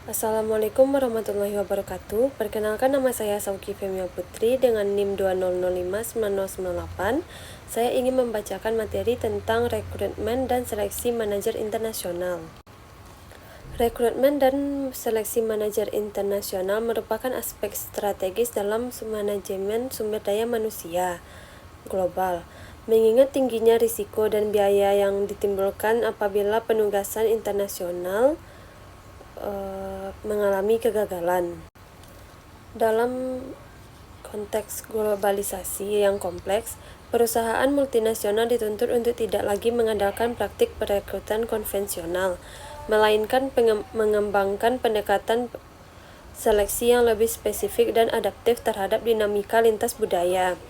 Assalamualaikum warahmatullahi wabarakatuh. Perkenalkan, nama saya Sauki Femia Putri dengan NIM 20059098. Saya ingin membacakan materi tentang rekrutmen dan seleksi manajer internasional. Rekrutmen dan seleksi manajer internasional merupakan aspek strategis dalam manajemen sumber daya manusia global, mengingat tingginya risiko dan biaya yang ditimbulkan apabila penugasan internasional mengalami kegagalan. Dalam konteks globalisasi yang kompleks, perusahaan multinasional dituntut untuk tidak lagi mengandalkan praktik perekrutan konvensional, melainkan mengembangkan pendekatan seleksi yang lebih spesifik dan adaptif terhadap dinamika lintas budaya,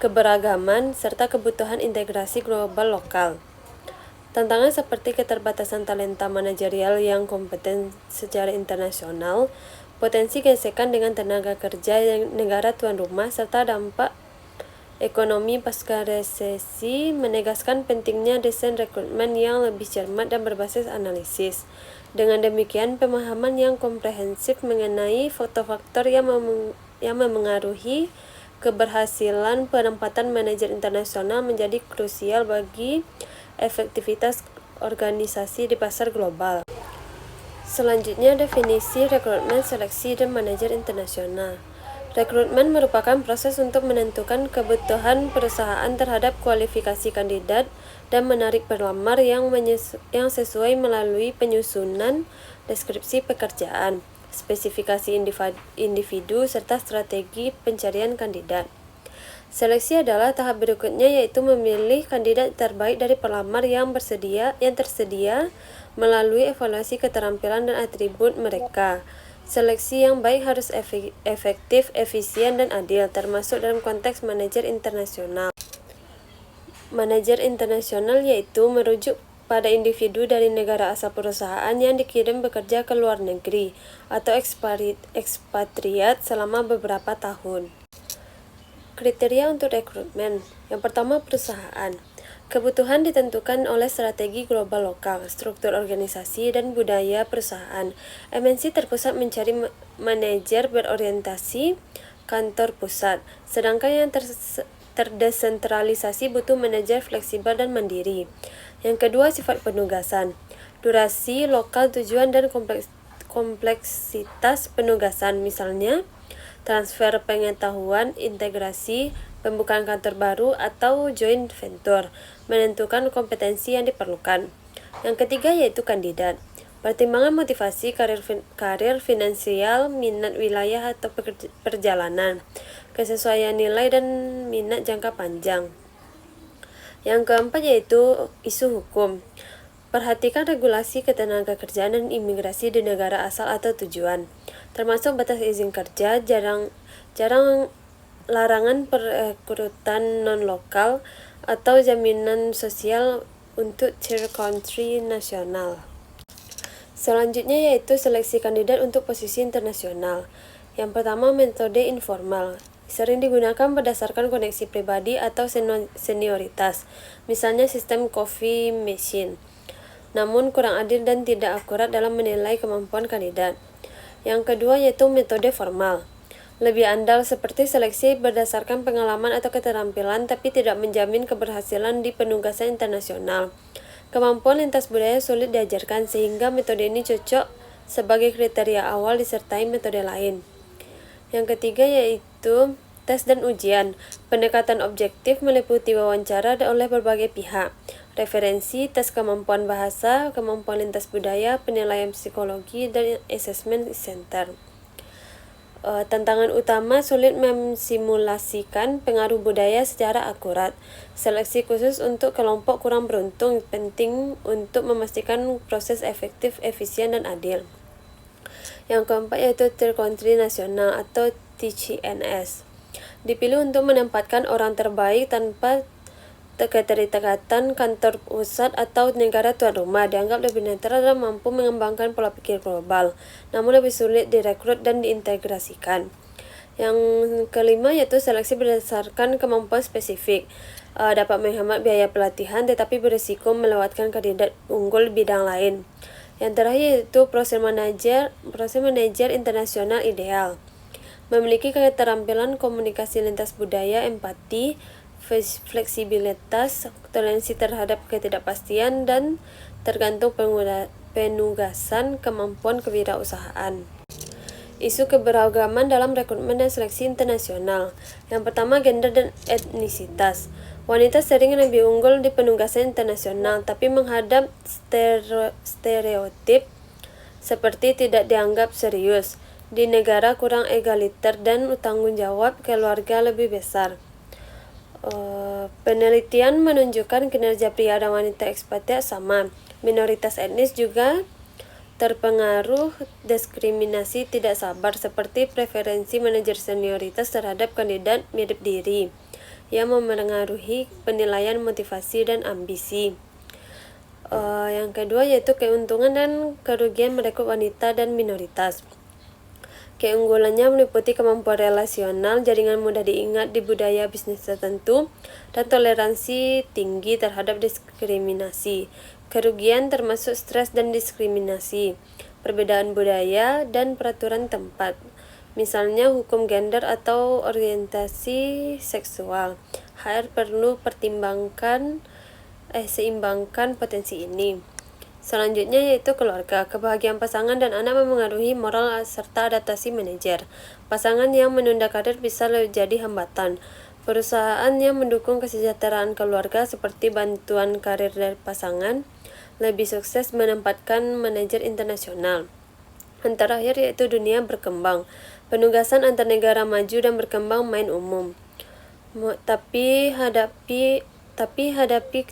keberagaman, serta kebutuhan integrasi global lokal. Tantangan seperti keterbatasan talenta manajerial yang kompeten secara internasional, potensi gesekan dengan tenaga kerja negara tuan rumah, serta dampak ekonomi pasca resesi menegaskan pentingnya desain rekrutmen yang lebih cermat dan berbasis analisis. Dengan demikian, pemahaman yang komprehensif mengenai faktor-faktor yang memengaruhi keberhasilan penempatan manajer internasional menjadi krusial bagi efektivitas organisasi di pasar global. Selanjutnya, definisi rekrutmen, seleksi, dan manajer internasional. Rekrutmen merupakan proses untuk menentukan kebutuhan perusahaan terhadap kualifikasi kandidat dan menarik pelamar yang sesuai melalui penyusunan deskripsi pekerjaan, spesifikasi individu, serta strategi pencarian kandidat. Seleksi adalah tahap berikutnya, yaitu memilih kandidat terbaik dari pelamar yang tersedia melalui evaluasi keterampilan dan atribut mereka. Seleksi yang baik harus efektif, efisien, dan adil, termasuk dalam konteks manajer internasional. Manajer internasional yaitu merujuk pada individu dari negara asal perusahaan yang dikirim bekerja ke luar negeri atau ekspatriat selama beberapa tahun. Kriteria untuk rekrutmen. Yang pertama, perusahaan. Kebutuhan ditentukan oleh strategi global lokal, struktur organisasi, dan budaya perusahaan. MNC terpusat mencari manajer berorientasi kantor pusat, sedangkan yang terdesentralisasi butuh manajer fleksibel dan mandiri. Yang kedua, sifat penugasan. Durasi, lokal, tujuan, dan kompleksitas penugasan, misalnya transfer pengetahuan, integrasi, pembukaan kantor baru, atau joint venture, menentukan kompetensi yang diperlukan. Yang ketiga yaitu kandidat. Pertimbangan motivasi, karir finansial, minat wilayah atau perjalanan, kesesuaian nilai dan minat jangka panjang. Yang keempat yaitu isu hukum. Perhatikan regulasi ketenagakerjaan dan imigrasi di negara asal atau tujuan, termasuk batas izin kerja, jarang larangan perekrutan non-lokal, atau jaminan sosial untuk tier country nasional. Selanjutnya yaitu seleksi kandidat untuk posisi internasional. Yang pertama, metode informal. Sering digunakan berdasarkan koneksi pribadi atau senioritas, misalnya sistem coffee machine, namun kurang adil dan tidak akurat dalam menilai kemampuan kandidat. Yang kedua yaitu metode formal. Lebih andal seperti seleksi berdasarkan pengalaman atau keterampilan, tapi tidak menjamin keberhasilan di penugasan internasional. Kemampuan lintas budaya sulit diajarkan, sehingga metode ini cocok sebagai kriteria awal disertai metode lain. Yang ketiga yaitu tes dan ujian. Pendekatan objektif meliputi wawancara oleh berbagai pihak, referensi, tes kemampuan bahasa, kemampuan lintas budaya, penilaian psikologi, dan assessment center. Tantangan utama, sulit memsimulasikan pengaruh budaya secara akurat. Seleksi khusus untuk kelompok kurang beruntung penting untuk memastikan proses efektif, efisien, dan adil. Yang keempat yaitu tier country nasional atau TCNS. Dipilih untuk menempatkan orang terbaik tanpa keterikatan kantor pusat atau negara tuan rumah, dianggap lebih netral dan mampu mengembangkan pola pikir global, namun lebih sulit direkrut dan diintegrasikan. Yang kelima yaitu seleksi berdasarkan kemampuan spesifik. Dapat menghemat biaya pelatihan tetapi berisiko melewatkan kandidat unggul bidang lain. Yang terakhir yaitu proses manajer internasional ideal. Memiliki keterampilan komunikasi lintas budaya, empati, fleksibilitas, toleransi terhadap ketidakpastian, dan tergantung penugasan, kemampuan kewirausahaan. Isu keberagaman dalam rekrutmen dan seleksi internasional. Yang pertama, gender dan etnisitas. Wanita sering lebih unggul di penugasan internasional, tapi menghadap stereotip seperti tidak dianggap serius, di negara kurang egaliter, dan tanggung jawab keluarga lebih besar. Penelitian menunjukkan kinerja pria dan wanita ekspatriat sama. Minoritas etnis juga terpengaruh diskriminasi tidak sabar, seperti preferensi manajer senioritas terhadap kandidat mirip diri, yang memengaruhi penilaian motivasi dan ambisi. Yang kedua yaitu keuntungan dan kerugian merekrut wanita dan minoritas. Keunggulannya meliputi kemampuan relasional, jaringan mudah diingat di budaya bisnis tertentu, dan toleransi tinggi terhadap diskriminasi. Kerugian termasuk stres dan diskriminasi, perbedaan budaya, dan peraturan tempat. Misalnya hukum gender atau orientasi seksual. HR perlu seimbangkan potensi ini. Selanjutnya yaitu keluarga. Kebahagiaan pasangan dan anak memengaruhi moral serta adaptasi manajer. Pasangan yang menunda karir bisa jadi hambatan. Perusahaan yang mendukung kesejahteraan keluarga seperti bantuan karir dari pasangan lebih sukses menempatkan manajer internasional. Yang terakhir yaitu dunia berkembang. Penugasan antar negara maju dan berkembang main umum. Tapi hadapi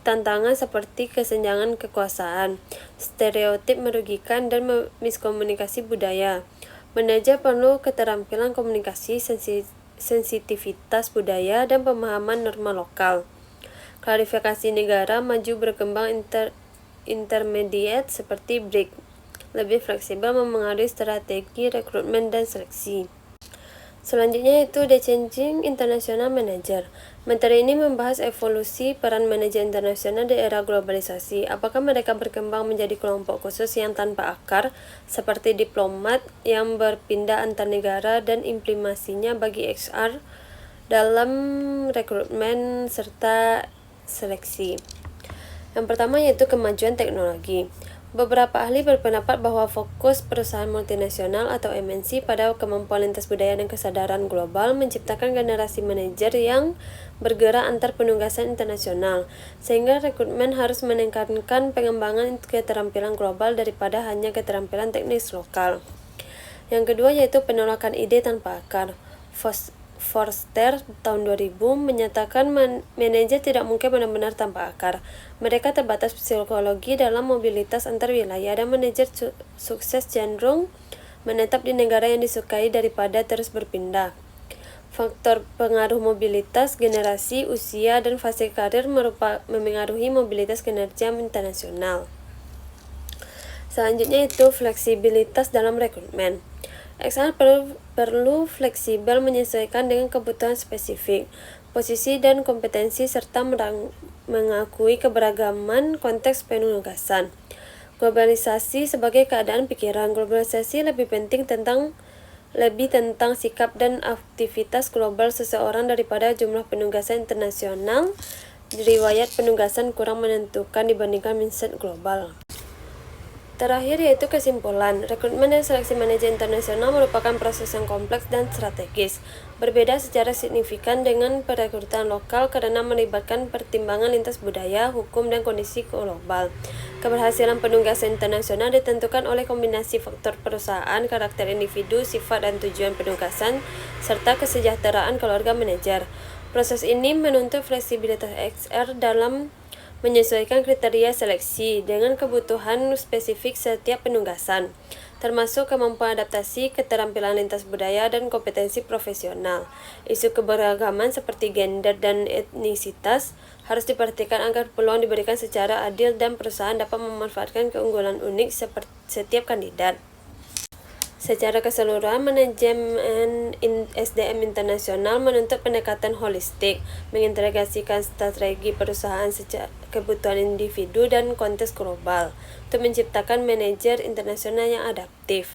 tantangan seperti kesenjangan kekuasaan, stereotip merugikan, dan miskomunikasi budaya. Manajer perlu keterampilan komunikasi, sensitivitas budaya, dan pemahaman norma lokal. Klarifikasi negara maju berkembang intermediate seperti BRIC. Lebih fleksibel memengaruhi strategi rekrutmen dan seleksi. Selanjutnya yaitu The Changing International Manager. Materi ini membahas evolusi peran manajer internasional di era globalisasi. Apakah mereka berkembang menjadi kelompok khusus yang tanpa akar, seperti diplomat yang berpindah antar negara, dan implikasinya bagi HR dalam rekrutmen serta seleksi. Yang pertama yaitu kemajuan teknologi. Beberapa ahli berpendapat bahwa fokus perusahaan multinasional atau MNC pada kemampuan lintas budaya dan kesadaran global menciptakan generasi manajer yang bergerak antar penugasan internasional, sehingga rekrutmen harus meningkatkan pengembangan keterampilan global daripada hanya keterampilan teknis lokal. Yang kedua yaitu penolakan ide tanpa akar. Forster tahun 2000 menyatakan manajer tidak mungkin benar-benar tanpa akar. Mereka terbatas psikologi dalam mobilitas antar wilayah, dan manajer sukses cenderung menetap di negara yang disukai daripada terus berpindah. Faktor pengaruh mobilitas, generasi, usia, dan fase karir memengaruhi mobilitas kinerja internasional. Selanjutnya itu fleksibilitas dalam rekrutmen. HR perlu fleksibel menyesuaikan dengan kebutuhan spesifik, posisi, dan kompetensi, serta mengakui keberagaman konteks penugasan. Globalisasi sebagai keadaan pikiran. Globalisasi lebih tentang sikap dan aktivitas global seseorang daripada jumlah penugasan internasional. Riwayat penugasan kurang menentukan dibandingkan mindset global. Terakhir yaitu kesimpulan. Rekrutmen dan seleksi manajer internasional merupakan proses yang kompleks dan strategis, berbeda secara signifikan dengan perekrutan lokal karena melibatkan pertimbangan lintas budaya, hukum, dan kondisi global. Keberhasilan penugasan internasional ditentukan oleh kombinasi faktor perusahaan, karakter individu, sifat dan tujuan penugasan, serta kesejahteraan keluarga manajer. Proses ini menuntut fleksibilitas HR dalam menyesuaikan kriteria seleksi dengan kebutuhan spesifik setiap penugasan, termasuk kemampuan adaptasi, keterampilan lintas budaya, dan kompetensi profesional. Isu keberagaman seperti gender dan etnisitas harus diperhatikan agar peluang diberikan secara adil dan perusahaan dapat memanfaatkan keunggulan unik setiap kandidat. Secara keseluruhan, manajemen SDM internasional menuntut pendekatan holistik, mengintegrasikan strategi perusahaan secara kebutuhan individu dan konteks global, untuk menciptakan manajer internasional yang adaptif.